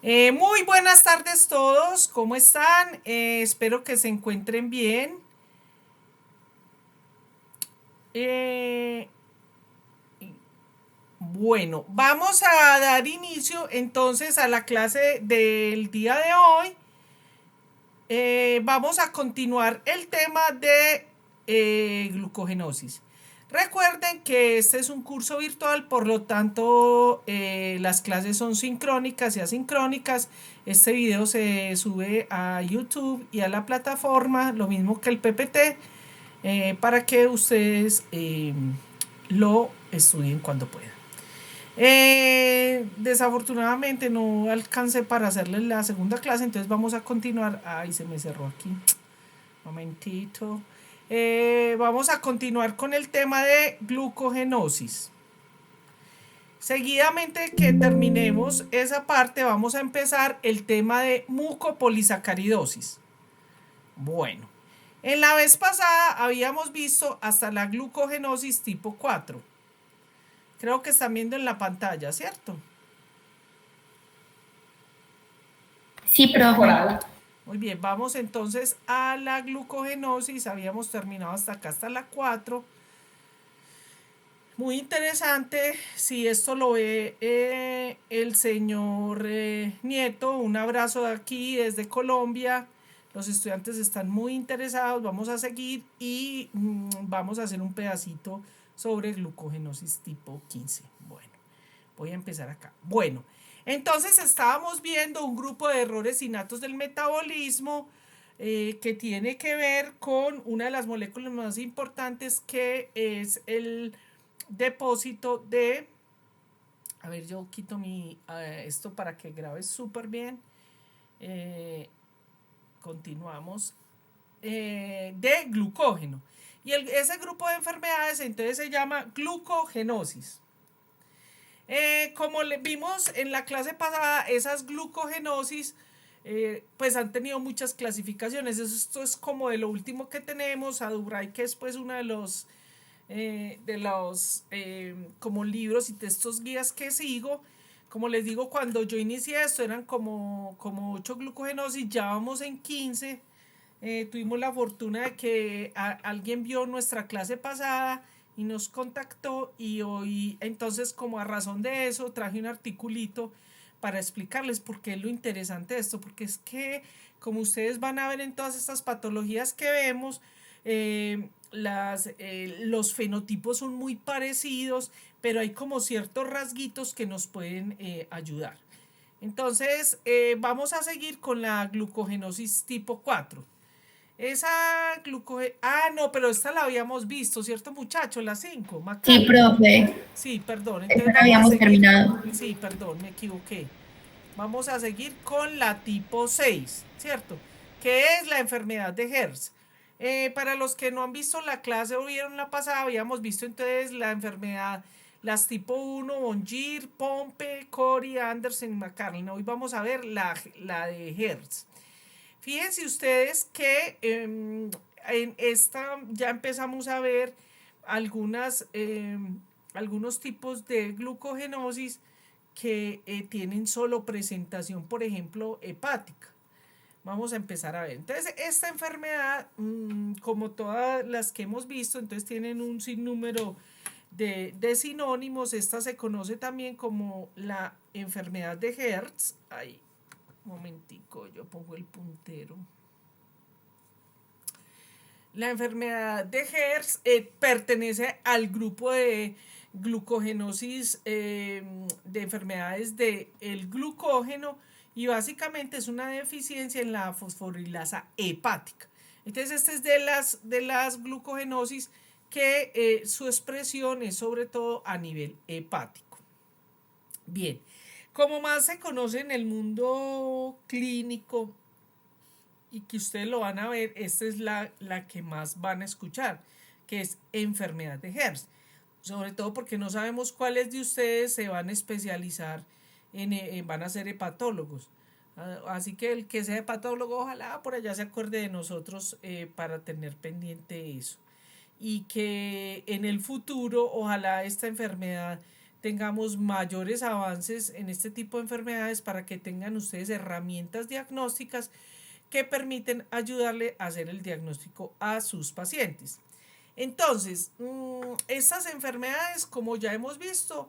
Muy buenas tardes todos, ¿cómo están? Espero que se encuentren bien. Eh, bueno, vamos a dar inicio entonces a la clase del día de hoy. Vamos a continuar el tema de glucogenosis. Recuerden que este es un curso virtual, por lo tanto las clases son sincrónicas y asincrónicas. Este video se sube a YouTube y a la plataforma, lo mismo que el PPT, para que ustedes lo estudien cuando puedan. Desafortunadamente no alcancé para hacerles la segunda clase, entonces vamos a continuar. Ay, se me cerró aquí. Momentito. Vamos a continuar con el tema de glucogenosis. Seguidamente que terminemos esa parte, vamos a empezar el tema de mucopolisacaridosis. Bueno, en la vez pasada habíamos visto hasta la glucogenosis tipo 4. Creo que están viendo en la pantalla, ¿cierto? Sí, profe. Muy bien, vamos entonces a la glucogenosis. Habíamos terminado hasta acá, hasta la 4. Muy interesante. Si esto lo ve el señor Nieto, un abrazo de aquí desde Colombia. Los estudiantes están muy interesados. Vamos a seguir y vamos a hacer un pedacito sobre glucogenosis tipo 15. Bueno, voy a empezar acá. Bueno, entonces estábamos viendo un grupo de errores innatos del metabolismo que tiene que ver con una de las moléculas más importantes, que es el depósito de... A ver, yo quito esto para que grabe súper bien. Continuamos. De glucógeno. Y ese grupo de enfermedades entonces se llama glucogenosis. Como vimos en la clase pasada, esas glucogenosis pues han tenido muchas clasificaciones. Esto es como de lo último que tenemos. Adubray, que es pues uno de los como libros y textos guías que sigo. Como les digo, cuando yo inicié esto eran como 8 glucogenosis, ya vamos en 15. Tuvimos la fortuna de que alguien vio nuestra clase pasada y nos contactó, y hoy entonces, como a razón de eso, traje un articulito para explicarles por qué es lo interesante de esto, porque es que, como ustedes van a ver en todas estas patologías que vemos, los fenotipos son muy parecidos, pero hay como ciertos rasguitos que nos pueden ayudar. Entonces, vamos a seguir con la glucogenosis tipo 4. Esa no, pero esta la habíamos visto, ¿cierto, muchacho? La 5, Sí, Macario. profe. Sí, perdón. Esta Entonces la vamos a habíamos seguir. terminado. Sí, perdón, me equivoqué. Vamos a seguir con la tipo 6, ¿cierto? Que es la enfermedad de Hertz. Para los que no han visto la clase o vieron la pasada, habíamos visto entonces la enfermedad, las tipo 1, Bongier, Pompe, Cori, Andersen y McCarlin. Hoy vamos a ver la de Hertz. Fíjense ustedes que en esta ya empezamos a ver algunos tipos de glucogenosis que tienen solo presentación, por ejemplo, hepática. Vamos a empezar a ver. Entonces, esta enfermedad, como todas las que hemos visto, entonces tienen un sinnúmero de sinónimos. Esta se conoce también como la enfermedad de Hertz. Ahí, un momentico, yo pongo el puntero. La enfermedad de Hertz pertenece al grupo de glucogenosis, de enfermedades del glucógeno, y básicamente es una deficiencia en la fosforilasa hepática. Entonces, esta es de las glucogenosis que su expresión es sobre todo a nivel hepático. Bien, como más se conoce en el mundo clínico, y que ustedes lo van a ver, esta es la que más van a escuchar, que es enfermedad de Hertz. Sobre todo porque no sabemos cuáles de ustedes se van a especializar van a ser hepatólogos. Así que el que sea hepatólogo, ojalá por allá se acuerde de nosotros para tener pendiente eso. Y que en el futuro, ojalá esta enfermedad tengamos mayores avances en este tipo de enfermedades para que tengan ustedes herramientas diagnósticas que permiten ayudarle a hacer el diagnóstico a sus pacientes. Entonces, estas enfermedades, como ya hemos visto,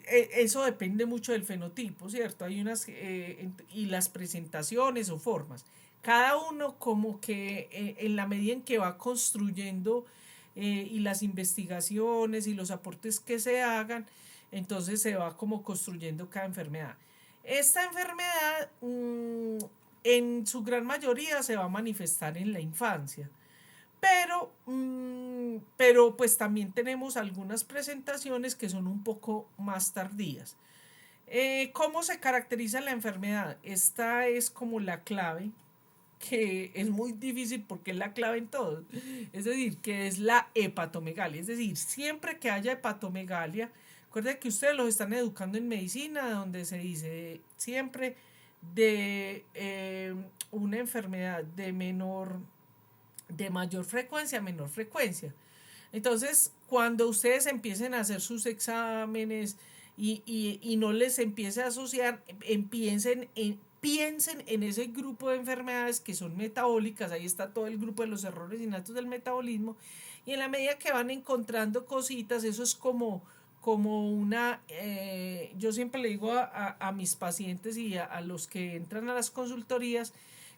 eso depende mucho del fenotipo, ¿cierto? Hay unas y las presentaciones o formas. Cada uno como que en la medida en que va construyendo y las investigaciones y los aportes que se hagan, entonces se va como construyendo cada enfermedad. Esta enfermedad en su gran mayoría se va a manifestar en la infancia. Pero pues también tenemos algunas presentaciones que son un poco más tardías. ¿Cómo se caracteriza la enfermedad? Esta es como la clave, que es muy difícil porque es la clave en todo. Es decir, que es la hepatomegalia. Es decir, siempre que haya hepatomegalia, recuerden que ustedes los están educando en medicina, donde se dice siempre de una enfermedad de mayor frecuencia a menor frecuencia. Entonces, cuando ustedes empiecen a hacer sus exámenes y no les empiece a asociar, piensen en ese grupo de enfermedades que son metabólicas, ahí está todo el grupo de los errores innatos del metabolismo, y en la medida que van encontrando cositas, eso es como una, yo siempre le digo a mis pacientes y a los que entran a las consultorías,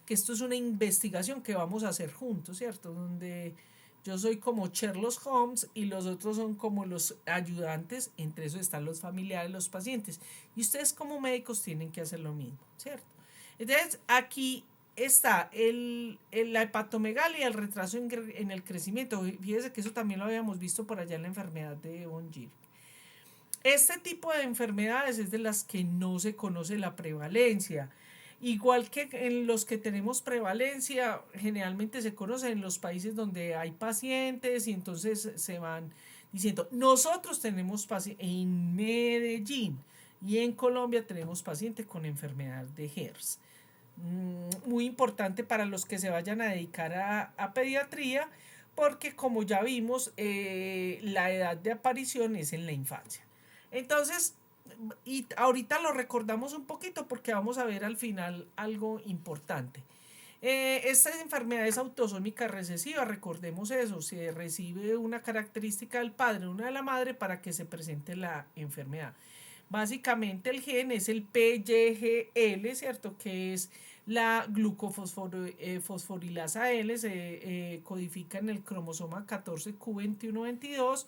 que esto es una investigación que vamos a hacer juntos, ¿cierto? Donde yo soy como Sherlock Holmes y los otros son como los ayudantes, entre esos están los familiares, los pacientes. Y ustedes como médicos tienen que hacer lo mismo, ¿cierto? Entonces, aquí está la hepatomegalia, el retraso en el crecimiento. Fíjense que eso también lo habíamos visto por allá en la enfermedad de von Gilbert. Este tipo de enfermedades es de las que no se conoce la prevalencia. Igual que en los que tenemos prevalencia, generalmente se conoce en los países donde hay pacientes y entonces se van diciendo, nosotros tenemos pacientes en Medellín y en Colombia tenemos pacientes con enfermedad de HERS. Muy importante para los que se vayan a dedicar a pediatría, porque como ya vimos, la edad de aparición es en la infancia. Entonces, y ahorita lo recordamos un poquito porque vamos a ver al final algo importante. Esta enfermedad es autosómica recesiva, recordemos eso, se recibe una característica del padre, una de la madre para que se presente la enfermedad. Básicamente el gen es el PYGL, ¿cierto? Que es la glucofosforilasa L, se codifica en el cromosoma 14q2122.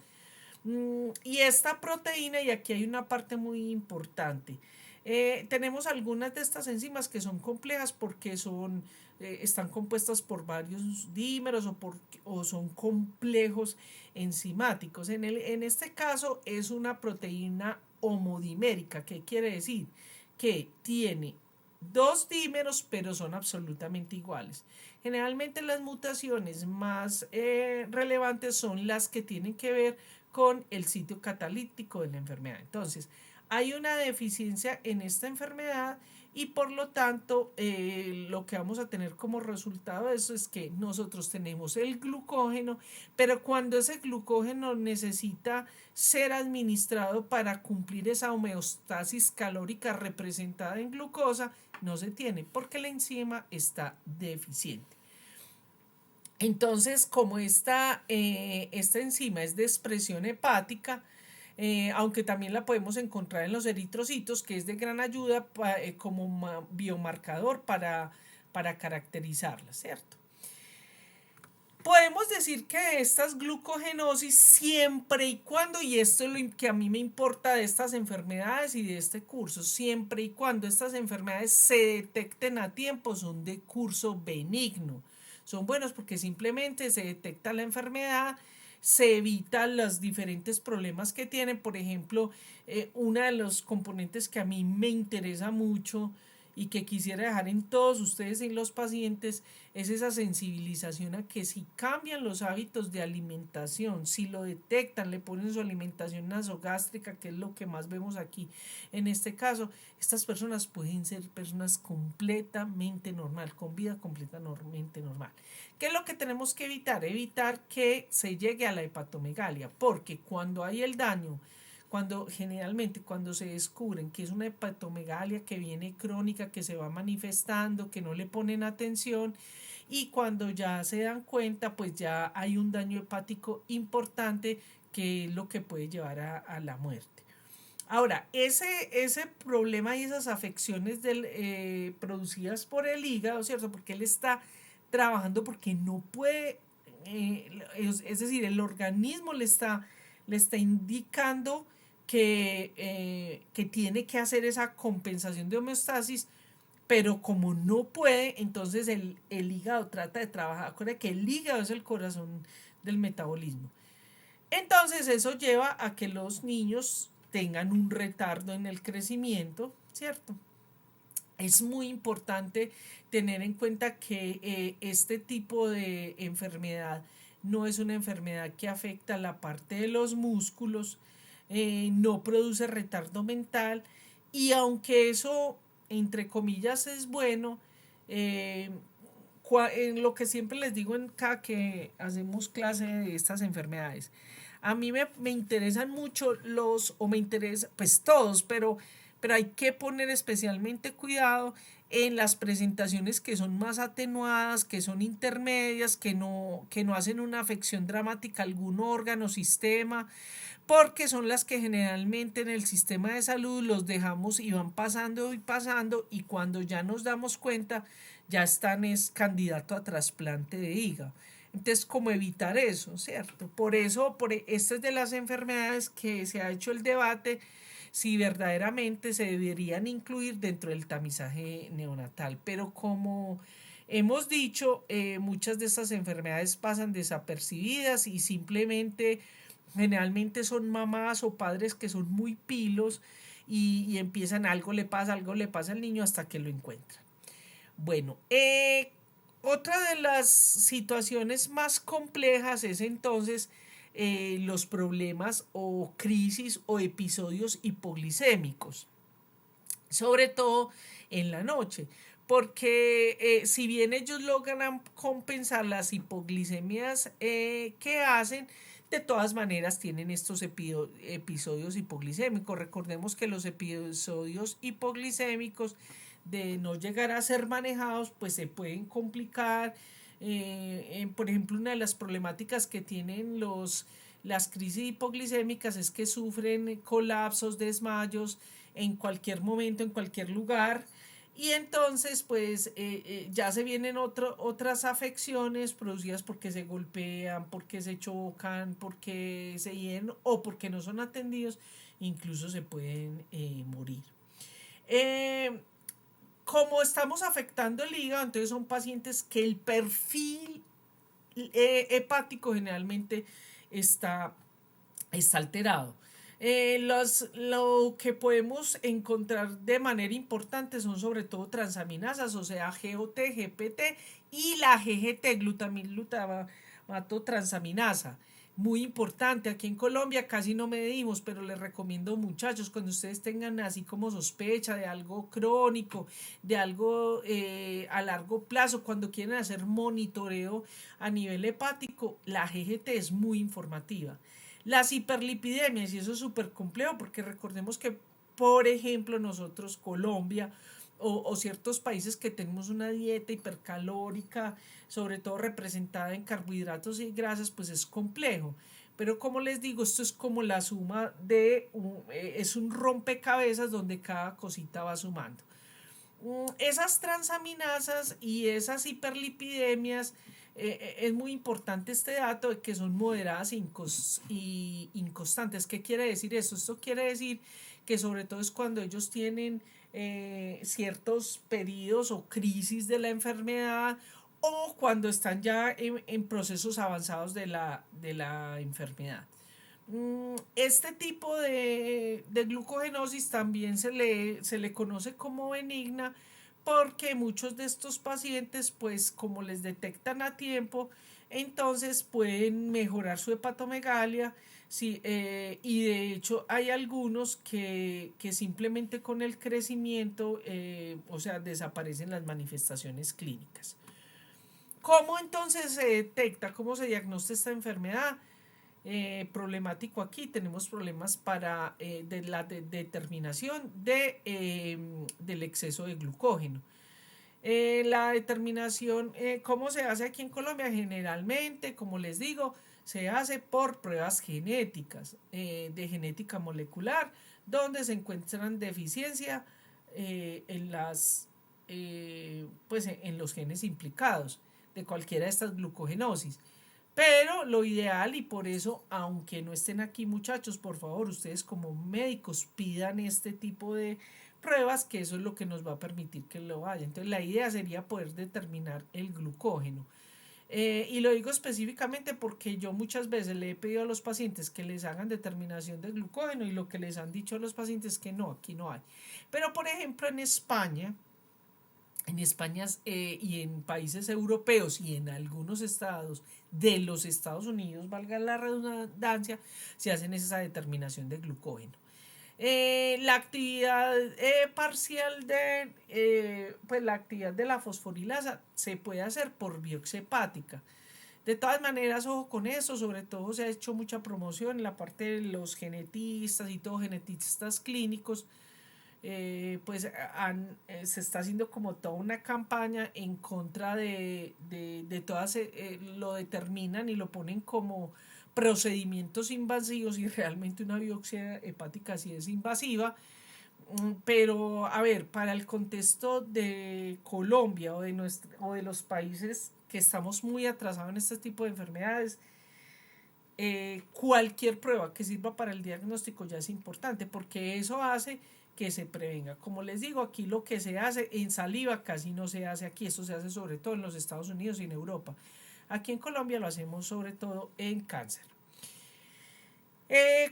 Y esta proteína, y aquí hay una parte muy importante, tenemos algunas de estas enzimas que son complejas porque están compuestas por varios dímeros o son complejos enzimáticos. En este caso es una proteína homodimérica. ¿Qué quiere decir? Que tiene dos dímeros pero son absolutamente iguales. Generalmente las mutaciones más relevantes son las que tienen que ver con el sitio catalítico de la enfermedad. Entonces, hay una deficiencia en esta enfermedad y por lo tanto lo que vamos a tener como resultado de eso es que nosotros tenemos el glucógeno, pero cuando ese glucógeno necesita ser administrado para cumplir esa homeostasis calórica representada en glucosa, no se tiene porque la enzima está deficiente. Entonces, como esta enzima es de expresión hepática, aunque también la podemos encontrar en los eritrocitos, que es de gran ayuda como biomarcador para caracterizarla, ¿cierto? Podemos decir que estas glucogenosis, siempre y cuando, y esto es lo que a mí me importa de estas enfermedades y de este curso, siempre y cuando estas enfermedades se detecten a tiempo, son de curso benigno. Son buenos porque simplemente se detecta la enfermedad, se evitan los diferentes problemas que tienen. Por ejemplo, uno de los componentes que a mí me interesa mucho y que quisiera dejar en todos ustedes y en los pacientes es esa sensibilización a que si cambian los hábitos de alimentación, si lo detectan, le ponen su alimentación nasogástrica, que es lo que más vemos aquí en este caso, estas personas pueden ser personas completamente normal, con vida completamente normal. ¿Qué es lo que tenemos que evitar? Evitar que se llegue a la hepatomegalia, porque cuando hay el daño, Generalmente cuando se descubren que es una hepatomegalia que viene crónica, que se va manifestando, que no le ponen atención, y cuando ya se dan cuenta, pues ya hay un daño hepático importante que es lo que puede llevar a la muerte. Ahora, ese problema y esas afecciones producidas por el hígado, ¿cierto? Porque él está trabajando porque no puede, es decir, el organismo le está indicando que tiene que hacer esa compensación de homeostasis, pero como no puede, entonces el hígado trata de trabajar. Acuérdense que el hígado es el corazón del metabolismo. Entonces eso lleva a que los niños tengan un retardo en el crecimiento, ¿cierto? Es muy importante tener en cuenta que este tipo de enfermedad no es una enfermedad que afecta la parte de los músculos, no produce retardo mental, y aunque eso, entre comillas, es bueno, eh, en lo que siempre les digo en cada que hacemos clase de estas enfermedades, a mí me interesan mucho o me interesa, pues todos, pero hay que poner especialmente cuidado en las presentaciones que son más atenuadas, que son intermedias, que no hacen una afección dramática a algún órgano, sistema, porque son las que generalmente en el sistema de salud los dejamos y van pasando y pasando, y cuando ya nos damos cuenta ya están es candidato a trasplante de hígado. Entonces, ¿cómo evitar eso, cierto? Por eso, esta es de las enfermedades que se ha hecho el debate si verdaderamente se deberían incluir dentro del tamizaje neonatal. Pero como hemos dicho, muchas de estas enfermedades pasan desapercibidas y simplemente generalmente son mamás o padres que son muy pilos y empiezan algo le pasa al niño hasta que lo encuentran. Bueno, otra de las situaciones más complejas es entonces los problemas o crisis o episodios hipoglicémicos, sobre todo en la noche, porque si bien ellos logran compensar las hipoglicemias que hacen, de todas maneras tienen estos episodios hipoglicémicos. Recordemos que los episodios hipoglicémicos, de no llegar a ser manejados, pues se pueden complicar. Por ejemplo, una de las problemáticas que tienen las crisis hipoglicémicas es que sufren colapsos, desmayos en cualquier momento, en cualquier lugar. Y entonces, pues ya se vienen otras afecciones producidas porque se golpean, porque se chocan, porque se hieren o porque no son atendidos, incluso se pueden morir. Eh, como estamos afectando el hígado, entonces son pacientes que el perfil hepático generalmente está, está alterado. Lo que podemos encontrar de manera importante son sobre todo transaminasas, o sea, GOT, GPT y la GGT, glutamato transaminasa. Muy importante, aquí en Colombia casi no medimos, pero les recomiendo, muchachos, cuando ustedes tengan así como sospecha de algo crónico, de algo a largo plazo, cuando quieren hacer monitoreo a nivel hepático, la GGT es muy informativa. Las hiperlipidemias, y eso es súper complejo, porque recordemos que, por ejemplo, nosotros, Colombia, o ciertos países que tenemos una dieta hipercalórica, sobre todo representada en carbohidratos y grasas, pues es complejo. Pero como les digo, esto es como la suma es un rompecabezas donde cada cosita va sumando. Esas transaminasas y esas hiperlipidemias, es muy importante este dato de que son moderadas y inconstantes. ¿Qué quiere decir eso? Esto quiere decir que sobre todo es cuando ellos tienen ciertos periodos o crisis de la enfermedad, o cuando están ya en procesos avanzados de la enfermedad. Este tipo de glucogenosis también se le conoce como benigna, porque muchos de estos pacientes, pues como les detectan a tiempo, entonces pueden mejorar su hepatomegalia. Sí, y de hecho hay algunos que simplemente con el crecimiento, o sea, desaparecen las manifestaciones clínicas. ¿Cómo entonces se detecta, cómo se diagnostica esta enfermedad? problemático aquí. Tenemos problemas para de la determinación del exceso de glucógeno. La determinación, ¿cómo se hace aquí en Colombia? Generalmente, como les digo, se hace por pruebas genéticas, de genética molecular, donde se encuentran deficiencia en pues en los genes implicados de cualquiera de estas glucogenosis. Pero lo ideal, y por eso, aunque no estén aquí muchachos, por favor, ustedes como médicos pidan este tipo de pruebas, que eso es lo que nos va a permitir que lo haya. Entonces la idea sería poder determinar el glucógeno. Y lo digo específicamente porque yo muchas veces le he pedido a los pacientes que les hagan determinación de glucógeno y lo que les han dicho a los pacientes es que no, aquí no hay. Pero por ejemplo en España y en países europeos y en algunos estados de los Estados Unidos, valga la redundancia, se hacen esa determinación de glucógeno. La actividad parcial pues la actividad de la fosforilasa se puede hacer por biopsia hepática. De todas maneras, ojo con eso, sobre todo se ha hecho mucha promoción en la parte de los genetistas y todo, genetistas clínicos, pues se está haciendo como toda una campaña en contra de todas, lo determinan y lo ponen como procedimientos invasivos y realmente una biopsia hepática sí es invasiva. Pero a ver, para el contexto de Colombia o de los países que estamos muy atrasados en este tipo de enfermedades, cualquier prueba que sirva para el diagnóstico ya es importante porque eso hace que se prevenga. Como les digo, aquí lo que se hace en saliva casi no se hace aquí, esto se hace sobre todo en los Estados Unidos y en Europa. Aquí en Colombia lo hacemos sobre todo en cáncer.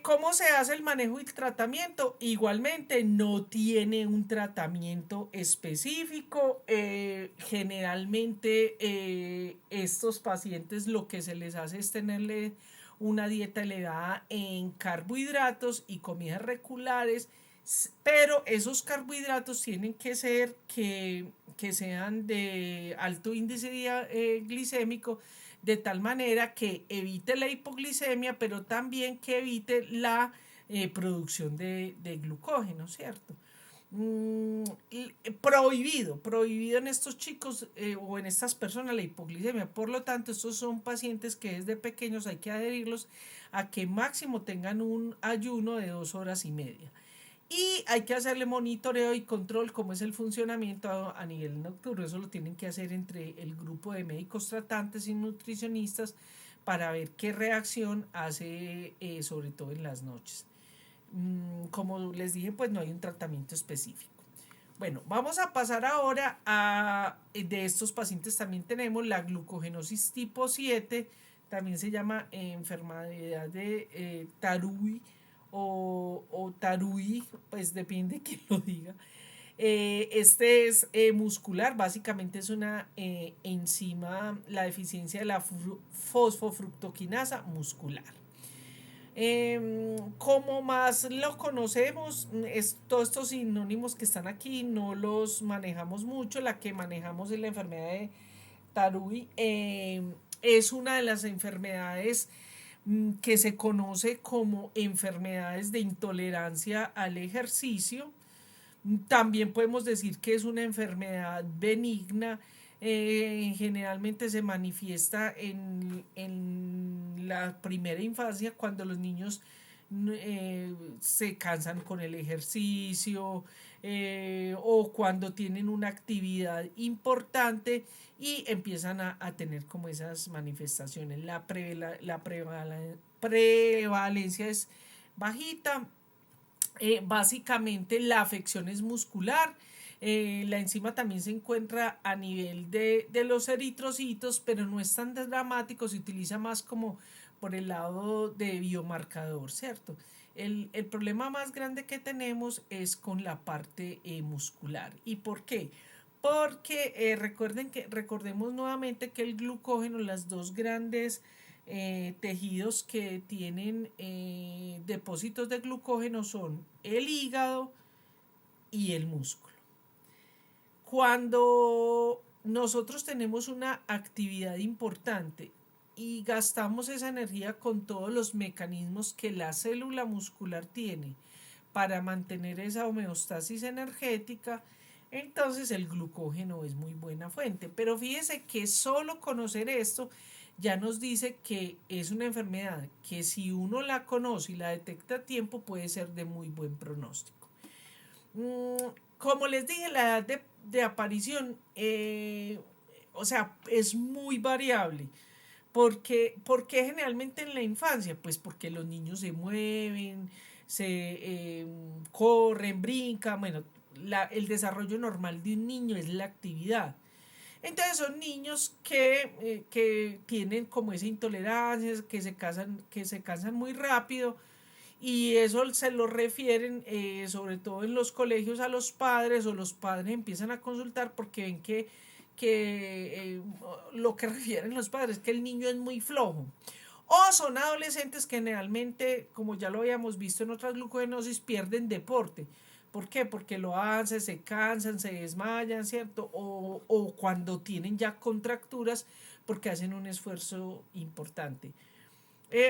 ¿Cómo se hace el manejo y el tratamiento? Igualmente no tiene un tratamiento específico. Generalmente estos pacientes lo que se les hace es tenerle una dieta elevada en carbohidratos y comidas regulares, pero esos carbohidratos tienen que ser que sean de alto índice glicémico, de tal manera que evite la hipoglicemia, pero también que evite la producción de glucógeno, ¿cierto? Prohibido en estos chicos o en estas personas la hipoglicemia. Por lo tanto, estos son pacientes que desde pequeños hay que adherirlos a que máximo tengan un ayuno de 2 horas y media. Y hay que hacerle monitoreo y control cómo es el funcionamiento a nivel nocturno. Eso lo tienen que hacer entre el grupo de médicos tratantes y nutricionistas para ver qué reacción hace, sobre todo en las noches. Como les dije, pues no hay un tratamiento específico. Bueno, vamos a pasar ahora de estos pacientes también tenemos la glucogenosis tipo 7, también se llama enfermedad de Tarui o Tarui, pues depende de quién lo diga. Este es muscular, básicamente es una enzima, la deficiencia de la fosfofructoquinasa muscular. Como más lo conocemos, todos estos sinónimos que están aquí no los manejamos mucho. La que manejamos es la enfermedad de Tarui. Es una de las enfermedades que se conoce como enfermedades de intolerancia al ejercicio. También podemos decir que es una enfermedad benigna. Generalmente se manifiesta en la primera infancia cuando los niños se cansan con el ejercicio o cuando tienen una actividad importante y empiezan a tener como esas manifestaciones. La prevalencia es bajita. Básicamente la afección es muscular. La enzima también se encuentra a nivel de los eritrocitos, pero no es tan dramático, se utiliza más como por el lado de biomarcador, ¿cierto? El problema más grande que tenemos es con la parte muscular. ¿Y por qué? Porque recordemos nuevamente que el glucógeno, las dos grandes tejidos que tienen depósitos de glucógeno son el hígado y el músculo. Cuando nosotros tenemos una actividad importante y gastamos esa energía con todos los mecanismos que la célula muscular tiene para mantener esa homeostasis energética, entonces el glucógeno es muy buena fuente. Pero fíjese que solo conocer esto ya nos dice que es una enfermedad que si uno la conoce y la detecta a tiempo puede ser de muy buen pronóstico. Como les dije, la edad de aparición, o sea, es muy variable. ¿Por qué generalmente en la infancia? Pues porque los niños se mueven, se corren, brincan, bueno, el desarrollo normal de un niño es la actividad. Entonces son niños que tienen como esa intolerancia, que se cansan muy rápido y eso se lo refieren sobre todo en los colegios a los padres o los padres empiezan a consultar porque ven que lo que refieren los padres es que el niño es muy flojo. O son adolescentes que generalmente, como ya lo habíamos visto en otras glucogenosis, pierden deporte. ¿Por qué? Porque lo hacen, se cansan, se desmayan, ¿cierto? O cuando tienen ya contracturas porque hacen un esfuerzo importante.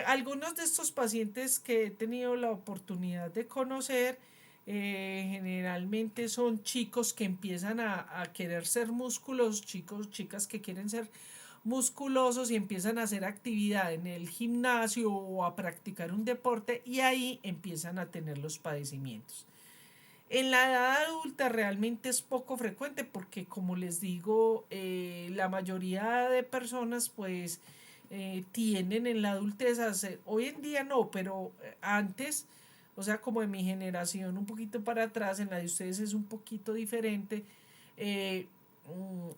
Algunos de estos pacientes que he tenido la oportunidad de conocer generalmente son chicos que empiezan a querer ser músculos, chicas que quieren ser musculosos y empiezan a hacer actividad en el gimnasio o a practicar un deporte y ahí empiezan a tener los padecimientos. En la edad adulta realmente es poco frecuente porque como les digo, la mayoría de personas pues tienen en la adultez a hacer, hoy en día no, pero antes, o sea, como de mi generación un poquito para atrás, en la de ustedes es un poquito diferente.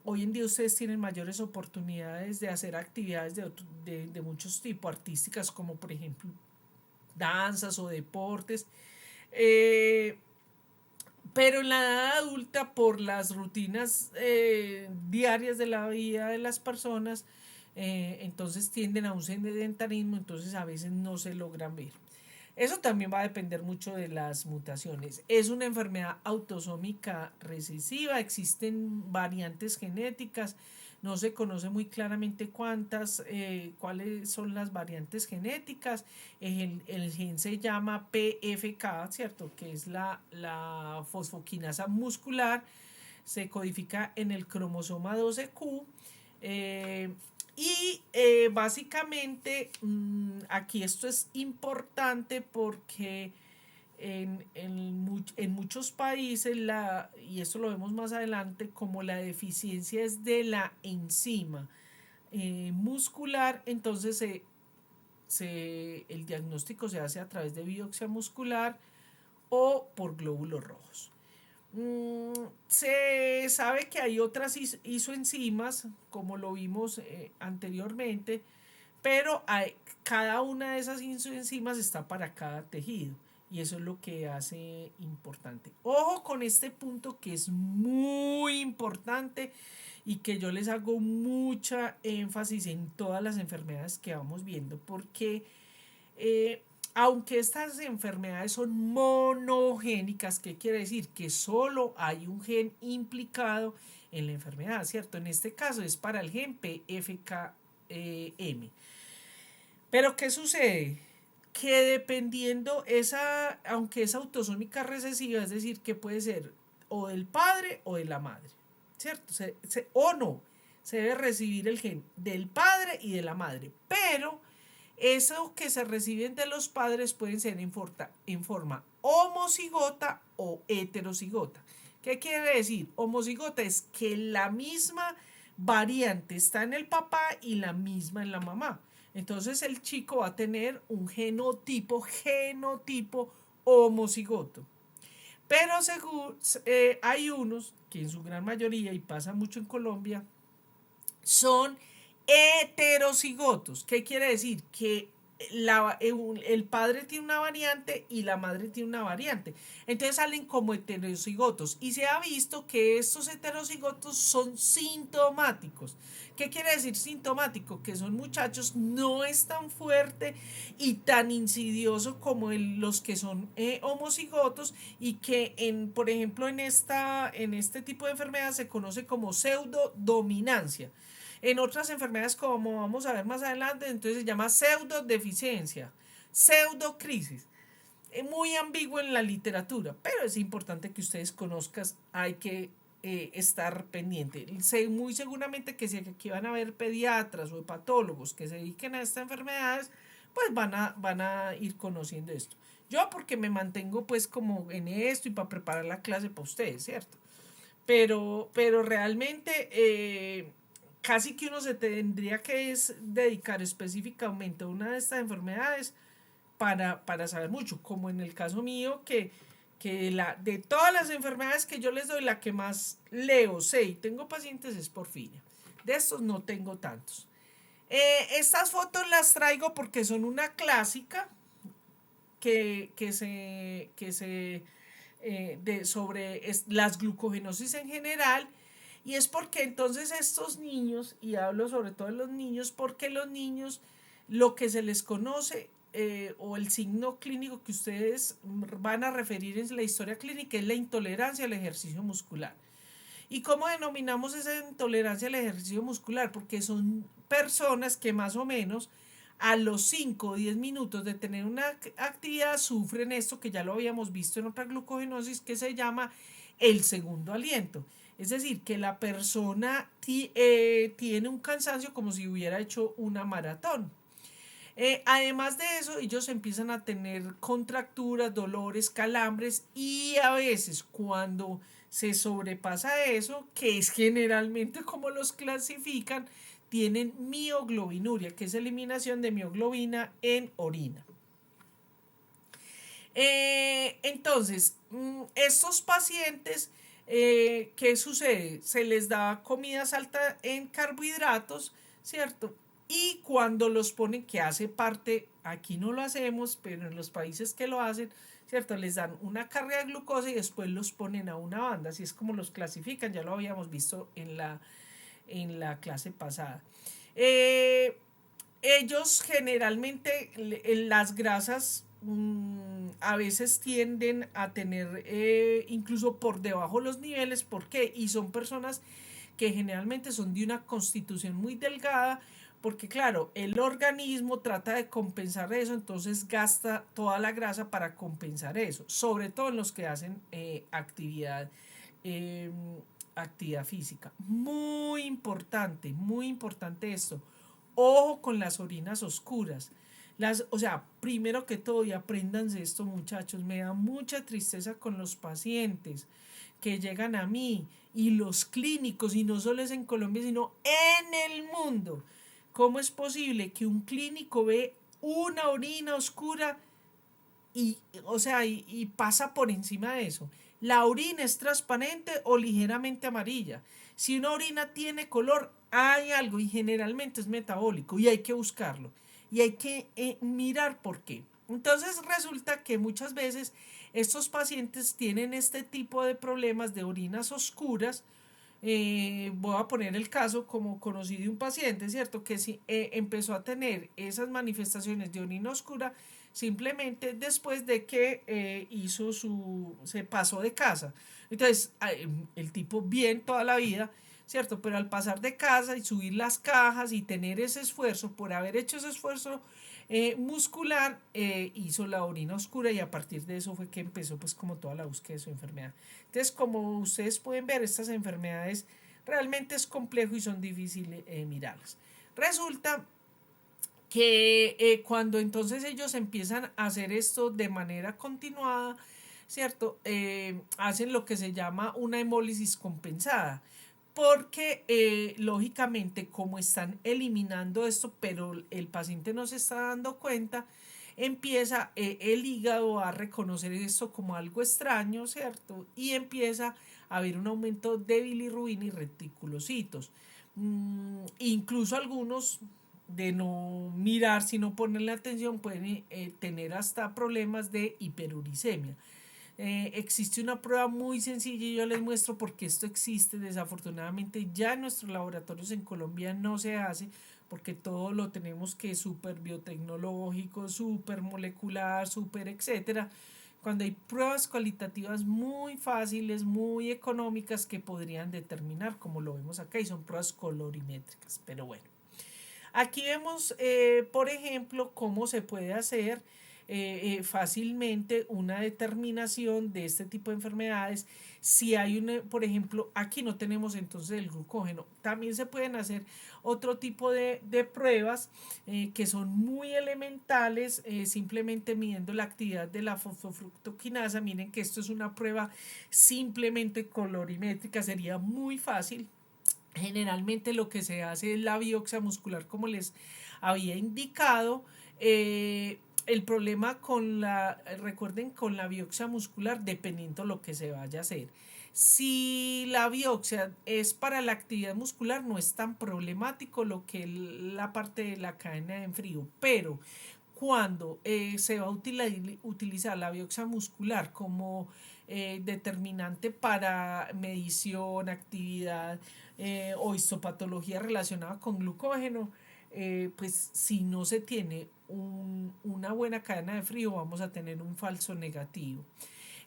Hoy en día ustedes tienen mayores oportunidades de hacer actividades de muchos tipos artísticas, como por ejemplo danzas o deportes. Eh, pero en la edad adulta, por las rutinas diarias de la vida de las personas, entonces tienden a un sedentarismo, entonces a veces no se logran ver. Eso también va a depender mucho de las mutaciones. Es una enfermedad autosómica recesiva, existen variantes genéticas, no se conoce muy claramente cuáles son las variantes genéticas. El gen se llama PFK, ¿cierto? Que es la fosfoquinasa muscular, se codifica en el cromosoma 12Q. Básicamente aquí esto es importante porque en muchos países, y esto lo vemos más adelante, como la deficiencia es de la enzima muscular, entonces el diagnóstico se hace a través de biopsia muscular o por glóbulos rojos. Se sabe que hay otras isoenzimas, como lo vimos anteriormente, pero cada una de esas isoenzimas está para cada tejido y eso es lo que hace importante. Ojo con este punto que es muy importante y que yo les hago mucha énfasis en todas las enfermedades que vamos viendo, porque aunque estas enfermedades son monogénicas, ¿qué quiere decir? Que solo hay un gen implicado en la enfermedad, ¿cierto? En este caso es para el gen PFKM. Pero ¿qué sucede? Que dependiendo aunque es autosómica recesiva, es decir, que puede ser o del padre o de la madre, ¿cierto? O no, se debe recibir el gen del padre y de la madre, pero eso que se reciben de los padres pueden ser en forma homocigota o heterocigota. ¿Qué quiere decir? Homocigota es que la misma variante está en el papá y la misma en la mamá. Entonces el chico va a tener un genotipo homocigoto. Pero hay unos que en su gran mayoría, y pasa mucho en Colombia, son heterocigotos. ¿Qué quiere decir? Que el padre tiene una variante y la madre tiene una variante. Entonces salen como heterocigotos. Y se ha visto que estos heterocigotos son sintomáticos. ¿Qué quiere decir sintomático? Que son muchachos no es tan fuerte y tan insidioso como los que son homocigotos y que por ejemplo en este tipo de enfermedad se conoce como pseudodominancia. En otras enfermedades, como vamos a ver más adelante, entonces se llama pseudodeficiencia, pseudocrisis. Es muy ambiguo en la literatura, pero es importante que ustedes conozcan, hay que estar pendiente. Muy seguramente que si aquí van a ver pediatras o hepatólogos que se dediquen a estas enfermedades, pues van a ir conociendo esto. Yo porque me mantengo pues como en esto y para preparar la clase para ustedes, ¿cierto? Pero realmente casi que uno se tendría que dedicar específicamente a una de estas enfermedades para saber mucho, como en el caso mío, de todas las enfermedades que yo les doy, la que más leo, sé y tengo pacientes es porfiria. De estos no tengo tantos. Estas fotos las traigo porque son una clásica sobre las glucogenosis en general, y es porque entonces estos niños, y hablo sobre todo de los niños, porque los niños lo que se les conoce o el signo clínico que ustedes van a referir en la historia clínica es la intolerancia al ejercicio muscular. ¿Y cómo denominamos esa intolerancia al ejercicio muscular? Porque son personas que más o menos a los 5 o 10 minutos de tener una actividad sufren esto que ya lo habíamos visto en otra glucogenosis que se llama el segundo aliento. Es decir, que la persona tiene un cansancio como si hubiera hecho una maratón. Además de eso, ellos empiezan a tener contracturas, dolores, calambres y a veces cuando se sobrepasa eso, que es generalmente como los clasifican, tienen mioglobinuria, que es eliminación de mioglobina en orina. Entonces, estos pacientes, ¿qué sucede? Se les da comidas altas en carbohidratos, ¿cierto? Y cuando los ponen, que hace parte, aquí no lo hacemos, pero en los países que lo hacen, ¿cierto? Les dan una carga de glucosa y después los ponen a una banda, así es como los clasifican, ya lo habíamos visto en la clase pasada. Ellos generalmente, las grasas a veces tienden a tener incluso por debajo los niveles. ¿Por qué? Y son personas que generalmente son de una constitución muy delgada, porque claro, el organismo trata de compensar eso, entonces gasta toda la grasa para compensar eso, sobre todo en los que hacen eh, actividad física. Muy importante esto. Ojo con las orinas oscuras. O sea, primero que todo, y apréndanse esto, muchachos, me da mucha tristeza con los pacientes que llegan a mí y los clínicos, y no solo es en Colombia, sino en el mundo. ¿Cómo es posible que un clínico ve una orina oscura y pasa por encima de eso? La orina es transparente o ligeramente amarilla. Si una orina tiene color, hay algo y generalmente es metabólico y hay que buscarlo y hay que mirar por qué. Entonces resulta que muchas veces estos pacientes tienen este tipo de problemas de orinas oscuras. Voy a poner el caso como conocí de un paciente, ¿cierto? Que sí, empezó a tener esas manifestaciones de orina oscura simplemente después de que se pasó de casa. Entonces, el tipo bien toda la vida, ¿cierto? Pero al pasar de casa y subir las cajas y tener ese esfuerzo, por haber hecho ese esfuerzo muscular, hizo la orina oscura y a partir de eso fue que empezó pues como toda la búsqueda de su enfermedad. Entonces, como ustedes pueden ver, estas enfermedades realmente es complejo y son difíciles mirarlas. Resulta que cuando entonces ellos empiezan a hacer esto de manera continuada, ¿cierto? Hacen lo que se llama una hemólisis compensada, porque lógicamente como están eliminando esto, pero el paciente no se está dando cuenta, empieza el hígado a reconocer esto como algo extraño, ¿cierto? Y empieza a haber un aumento de bilirrubina y reticulocitos. Incluso algunos de no mirar, sino ponerle atención, pueden tener hasta problemas de hiperuricemia. Existe una prueba muy sencilla y yo les muestro porque esto existe. Desafortunadamente ya en nuestros laboratorios en Colombia no se hace porque todo lo tenemos que súper biotecnológico, súper molecular, súper etcétera, cuando hay pruebas cualitativas muy fáciles, muy económicas que podrían determinar, como lo vemos acá, y son pruebas colorimétricas. Pero bueno, aquí vemos, por ejemplo, cómo se puede hacer fácilmente una determinación de este tipo de enfermedades. Si hay por ejemplo, aquí no tenemos entonces el glucógeno. También se pueden hacer otro tipo de pruebas que son muy elementales, simplemente midiendo la actividad de la fosfofructoquinasa. Miren que esto es una prueba simplemente colorimétrica, sería muy fácil. Generalmente lo que se hace es la biopsia muscular, como les había indicado. El problema recuerden, con la biopsia muscular, dependiendo lo que se vaya a hacer. Si la biopsia es para la actividad muscular, no es tan problemático lo que es la parte de la cadena en frío, pero cuando se va a utilizar la biopsia muscular como determinante para medición, actividad o histopatología relacionada con glucógeno, pues si no se tiene una buena cadena de frío, vamos a tener un falso negativo.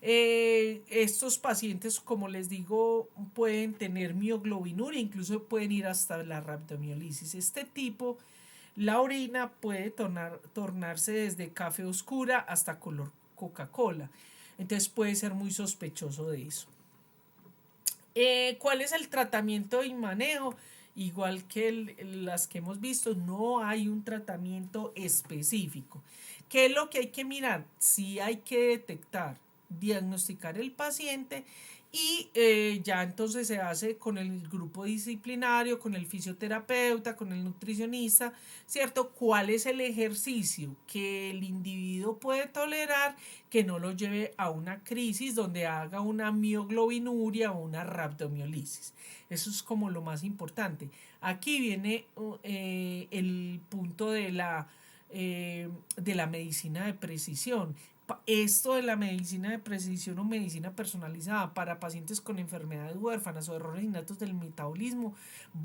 Estos pacientes, como les digo, pueden tener mioglobinuria, incluso pueden ir hasta la rhabdomiolisis. Este tipo, la orina puede tornarse desde café oscura hasta color Coca-Cola. Entonces puede ser muy sospechoso de eso. ¿Cuál es el tratamiento y manejo? Igual que las que hemos visto, no hay un tratamiento específico. ¿Qué es lo que hay que mirar? Sí hay que detectar, diagnosticar el paciente y ya entonces se hace con el grupo disciplinario, con el fisioterapeuta, con el nutricionista, ¿cierto? ¿Cuál es el ejercicio que el individuo puede tolerar que no lo lleve a una crisis donde haga una mioglobinuria o una rhabdomiolisis? Eso es como lo más importante. Aquí viene el punto de la medicina de precisión. Esto de la medicina de precisión o medicina personalizada para pacientes con enfermedades huérfanas o errores innatos del metabolismo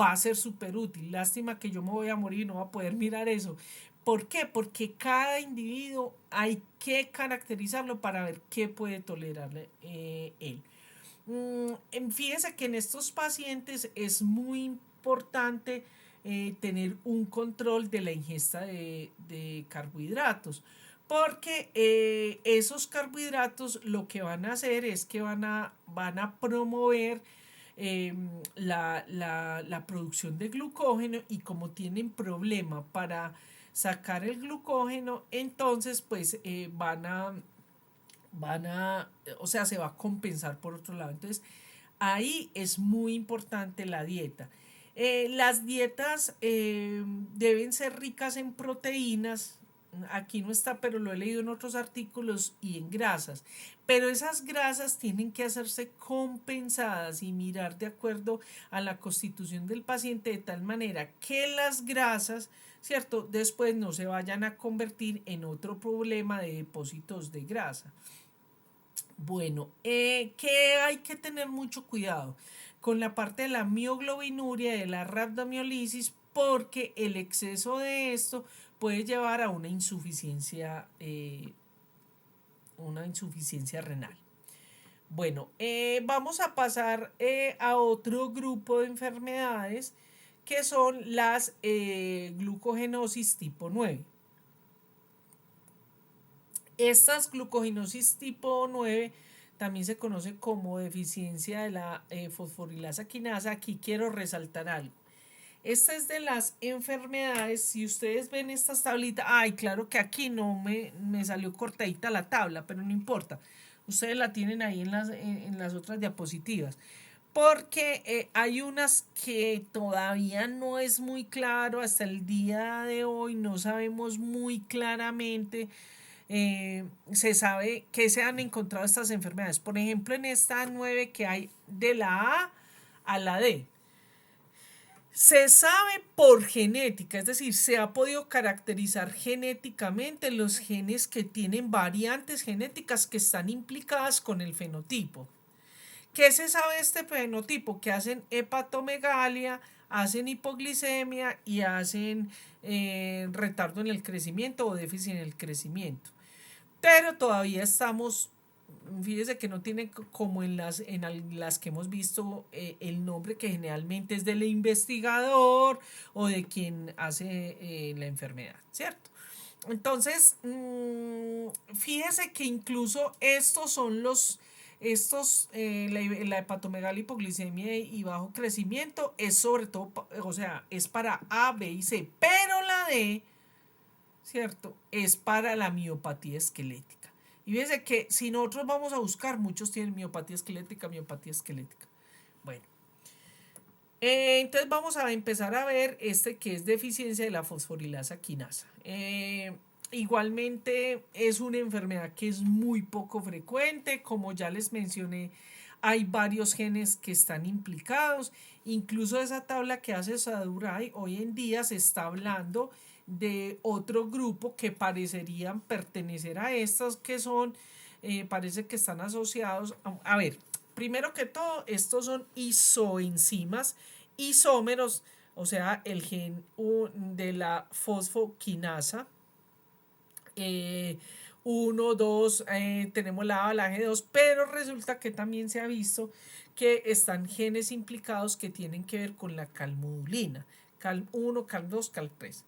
va a ser súper útil. Lástima que yo me voy a morir y no voy a poder mirar eso. ¿Por qué? Porque cada individuo hay que caracterizarlo para ver qué puede tolerar él. Fíjense que en estos pacientes es muy importante tener un control de la ingesta de carbohidratos, porque esos carbohidratos lo que van a hacer es que van a promover la producción de glucógeno, y como tienen problema para sacar el glucógeno, entonces pues o sea, se va a compensar por otro lado. Entonces, ahí es muy importante la dieta. Las dietas deben ser ricas en proteínas. Aquí no está, pero lo he leído en otros artículos, y en grasas. Pero esas grasas tienen que hacerse compensadas y mirar de acuerdo a la constitución del paciente, de tal manera que las grasas, ¿cierto?, después no se vayan a convertir en otro problema de depósitos de grasa. Bueno, que hay que tener mucho cuidado con la parte de la mioglobinuria, de la rhabdomiolisis, porque el exceso de esto puede llevar a una insuficiencia renal. Bueno, vamos a pasar a otro grupo de enfermedades, que son las glucogenosis tipo 9. Estas glucogenosis tipo 9 también se conoce como deficiencia de la fosforilasa quinasa. Aquí quiero resaltar algo. Esta es de las enfermedades, si ustedes ven estas tablitas, ay, claro que aquí no me salió cortadita la tabla, pero no importa. Ustedes la tienen ahí en las otras diapositivas. Porque hay unas que todavía no es muy claro, hasta el día de hoy no sabemos muy claramente. Se sabe que se han encontrado estas enfermedades. Por ejemplo, en esta 9 que hay de la A a la D. Se sabe por genética, es decir, se ha podido caracterizar genéticamente los genes que tienen variantes genéticas que están implicadas con el fenotipo. ¿Qué se sabe de este fenotipo? Que hacen hepatomegalia, hacen hipoglicemia y hacen retardo en el crecimiento o déficit en el crecimiento. Pero todavía estamos Fíjese que no tiene como en las que hemos visto el nombre que generalmente es del investigador o de quien hace la enfermedad, ¿cierto? Entonces, fíjese que incluso estos son la hepatomegalia, hipoglicemia y bajo crecimiento es sobre todo, o sea, es para A, B y C, pero la D, ¿cierto? Es para la miopatía esquelética. Y fíjense que si nosotros vamos a buscar, muchos tienen miopatía esquelética, miopatía esquelética. Bueno, entonces vamos a empezar a ver que es deficiencia de la fosforilasa quinasa. Igualmente es una enfermedad que es muy poco frecuente, como ya les mencioné, hay varios genes que están implicados, incluso esa tabla que hace Saduray, hoy en día se está hablando de otro grupo que parecerían pertenecer a estas que son, parece que están asociados, a ver, primero que todo, estos son isoenzimas, isómeros, o sea, el gen de la fosfoquinasa. 1, 2, tenemos la G2, pero resulta que también se ha visto que están genes implicados que tienen que ver con la calmodulina, CAL1, CAL2, CAL3.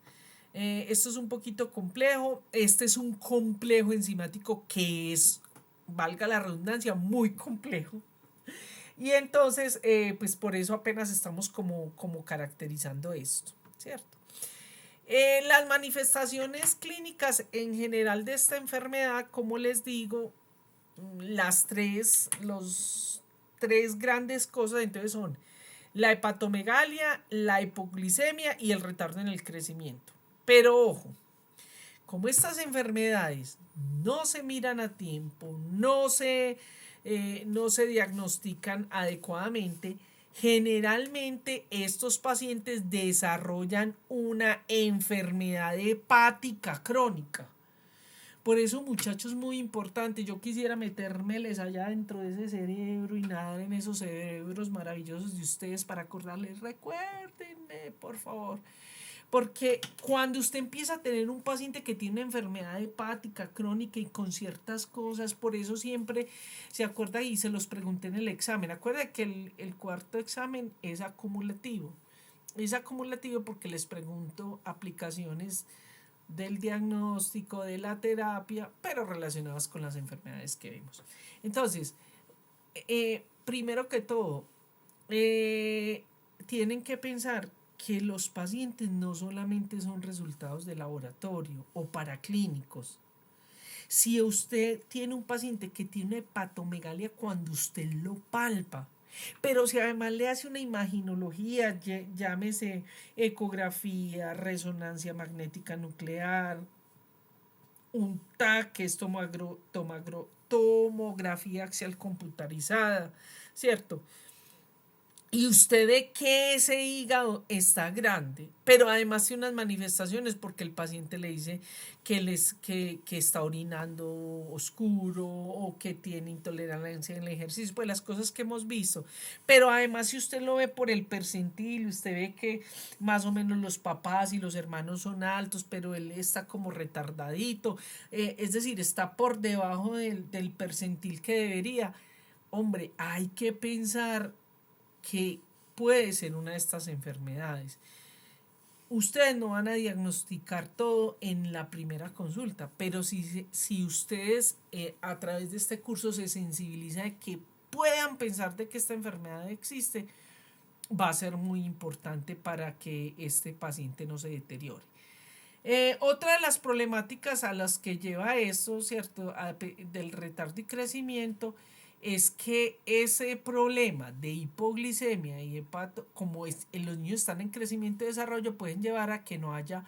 Esto es un poquito complejo, este es un complejo enzimático que es, valga la redundancia, muy complejo. Y entonces, pues por eso apenas estamos como caracterizando esto, ¿cierto? Las manifestaciones clínicas en general de esta enfermedad, como les digo, los tres grandes cosas entonces son la hepatomegalia, la hipoglicemia y el retardo en el crecimiento. Pero ojo, como estas enfermedades no se miran a tiempo, no se diagnostican adecuadamente, generalmente estos pacientes desarrollan una enfermedad hepática crónica. Por eso, muchachos, muy importante, yo quisiera metérmeles allá dentro de ese cerebro y nadar en esos cerebros maravillosos de ustedes para acordarles, recuérdenme, por favor. Porque cuando usted empieza a tener un paciente que tiene una enfermedad hepática crónica y con ciertas cosas, por eso siempre se acuerda y se los pregunté en el examen. Acuerda que el cuarto examen es acumulativo. Es acumulativo porque les pregunto aplicaciones del diagnóstico, de la terapia, pero relacionadas con las enfermedades que vemos. Entonces, primero que todo, tienen que pensar que los pacientes no solamente son resultados de laboratorio o paraclínicos. Si usted tiene un paciente que tiene hepatomegalia cuando usted lo palpa, pero si además le hace una imaginología, llámese ecografía, resonancia magnética nuclear, un TAC, que es tomografía axial computarizada, ¿cierto? Y usted ve que ese hígado está grande, pero además tiene unas manifestaciones porque el paciente le dice que está orinando oscuro o que tiene intolerancia en el ejercicio, pues las cosas que hemos visto. Pero además si usted lo ve por el percentil, usted ve que más o menos los papás y los hermanos son altos, pero él está como retardadito, es decir, está por debajo del percentil que debería. Hombre, hay que pensar que puede ser una de estas enfermedades. Ustedes no van a diagnosticar todo en la primera consulta, pero si ustedes a través de este curso se sensibilizan de que puedan pensar de que esta enfermedad existe, va a ser muy importante para que este paciente no se deteriore. Otra de las problemáticas a las que lleva esto, ¿cierto? Del retardo y crecimiento, es que ese problema de hipoglicemia y hepato, como los niños están en crecimiento y desarrollo, pueden llevar a que no haya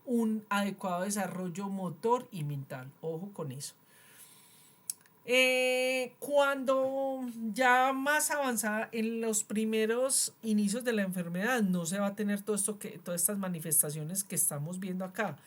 un adecuado desarrollo motor y mental. Ojo con eso. Cuando ya más avanzada en los primeros inicios de la enfermedad no se va a tener todas estas manifestaciones que estamos viendo acá,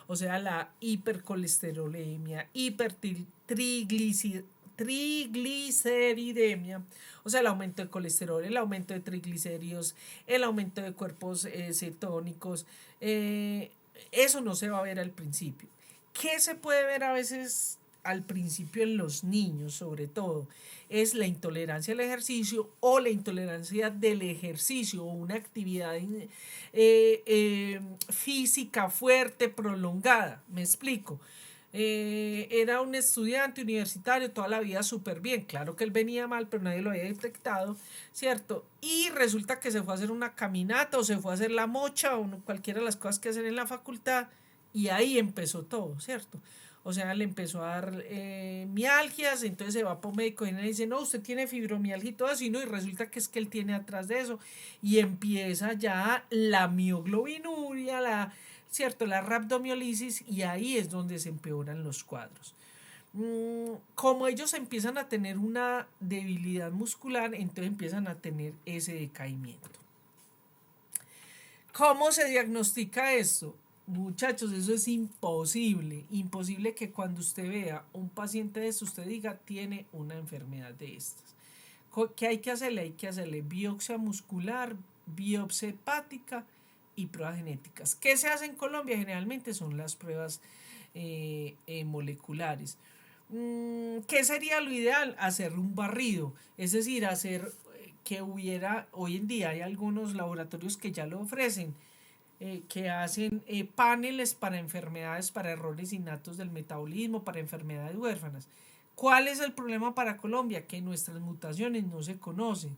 o sea, la hipercolesterolemia, hipertrigliceridemia, o sea, el aumento de colesterol, el aumento de triglicéridos, el aumento de cuerpos cetónicos, eso no se va a ver al principio. ¿Qué se puede ver a veces al principio en los niños sobre todo, es la intolerancia al ejercicio o la intolerancia del ejercicio o una actividad física fuerte, prolongada. Me explico. Era un estudiante universitario toda la vida súper bien. Claro que él venía mal, pero nadie lo había detectado, ¿cierto? Y resulta que se fue a hacer una caminata o se fue a hacer la mocha o cualquiera de las cosas que hacen en la facultad y ahí empezó todo, ¿cierto? O sea, le empezó a dar mialgias, entonces se va por médico y le dice, no, usted tiene fibromialgia y todo así, ¿no? Y resulta que es que él tiene atrás de eso y empieza ya la mioglobinuria, ¿cierto? La rhabdomiolisis y ahí es donde se empeoran los cuadros. Como ellos empiezan a tener una debilidad muscular, entonces empiezan a tener ese decaimiento. ¿Cómo se diagnostica esto? Muchachos, eso es imposible. Imposible que cuando usted vea un paciente de esto, usted diga, tiene una enfermedad de estas. ¿Qué hay que hacerle? Hay que hacerle biopsia muscular, biopsia hepática y pruebas genéticas. ¿Qué se hace en Colombia? Generalmente son las pruebas moleculares. ¿Qué sería lo ideal? Hacer un barrido, es decir, hacer que hubiera, hoy en día hay algunos laboratorios que ya lo ofrecen, que hacen paneles para enfermedades, para errores innatos del metabolismo, para enfermedades huérfanas. ¿Cuál es el problema para Colombia? Que nuestras mutaciones no se conocen.